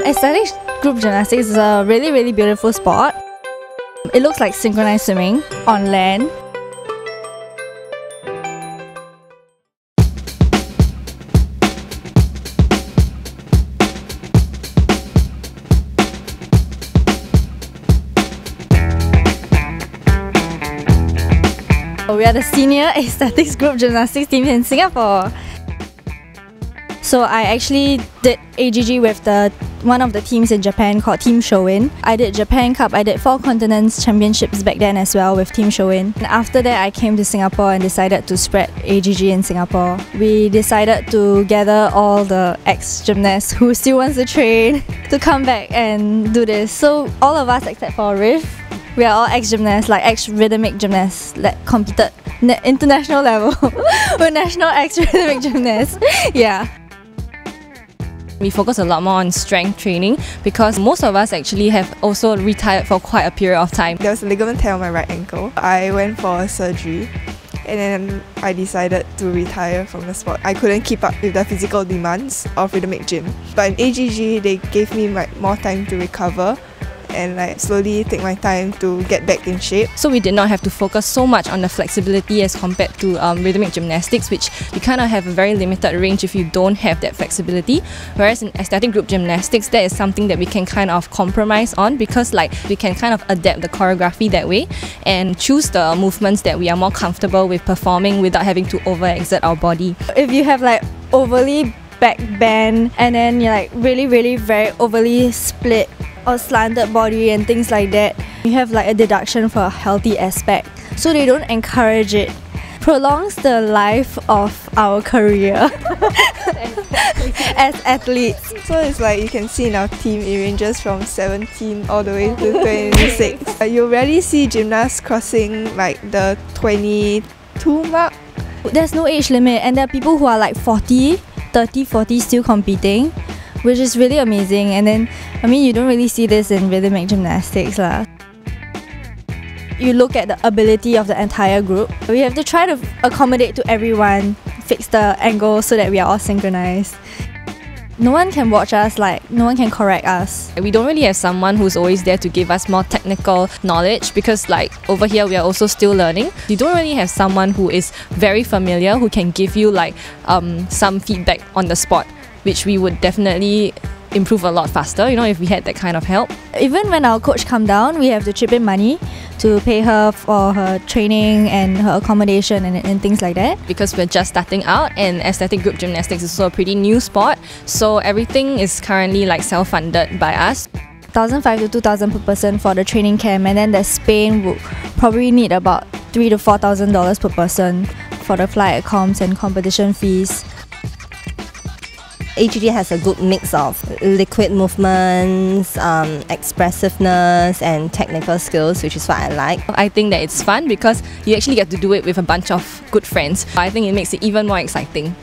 Aesthetic group gymnastics is a really beautiful sport. It looks like synchronized swimming on land. We are the senior aesthetics group gymnastics team in Singapore. So I actually did AGG with one of the teams in Japan called Team Showin. I did Japan Cup, I did 4 Continents Championships back then as well with Team Showin. And after that I came to Singapore and decided to spread AGG in Singapore. We decided to gather all the ex-gymnasts who still wants to train to come back and do this. So all of us except for Riff, we are all ex-gymnasts, like ex-rhythmic gymnasts that competed international level. We're national ex-rhythmic gymnasts. Yeah. We focus a lot more on strength training because most of us actually have also retired for quite a period of time. There was a ligament tear on my right ankle. I went for a surgery and then I decided to retire from the sport. I couldn't keep up with the physical demands of rhythmic gym. But in AGG, they gave me more time to recover and slowly take my time to get back in shape. So we did not have to focus so much on the flexibility as compared to rhythmic gymnastics, which you kind of have a very limited range if you don't have that flexibility. Whereas in aesthetic group gymnastics, that is something that we can kind of compromise on because we can kind of adapt the choreography that way and choose the movements that we are more comfortable with performing without having to overexert our body. If you have overly back bend and then you're really very overly split or slanted body and things like that, you have a deduction for a healthy aspect. So they don't encourage it. Prolongs the life of our career as athletes. So it's you can see in our team, it ranges from 17 all the way to 26. You rarely see gymnasts crossing the 22 mark. There's no age limit and there are people who are 40 still competing, which is really amazing. And then, you don't really see this in rhythmic gymnastics lah. You look at the ability of the entire group. We have to try to accommodate to everyone, fix the angle so that we are all synchronized. No one can watch us, no one can correct us. We don't really have someone who's always there to give us more technical knowledge because over here we are also still learning. You don't really have someone who is very familiar who can give you some feedback on the spot, which we would definitely improve a lot faster, if we had that kind of help. Even when our coach come down, we have to chip in money to pay her for her training and her accommodation and things like that. Because we're just starting out and aesthetic group gymnastics is also a pretty new sport, so everything is currently self-funded by us. 1,500 to 2,000 per person for the training camp, and then the Spain would probably need about $3,000 to $4,000 per person for the flight accoms and competition fees. AGG has a good mix of liquid movements, expressiveness and technical skills, which is what I like. I think that it's fun because you actually get to do it with a bunch of good friends. I think it makes it even more exciting.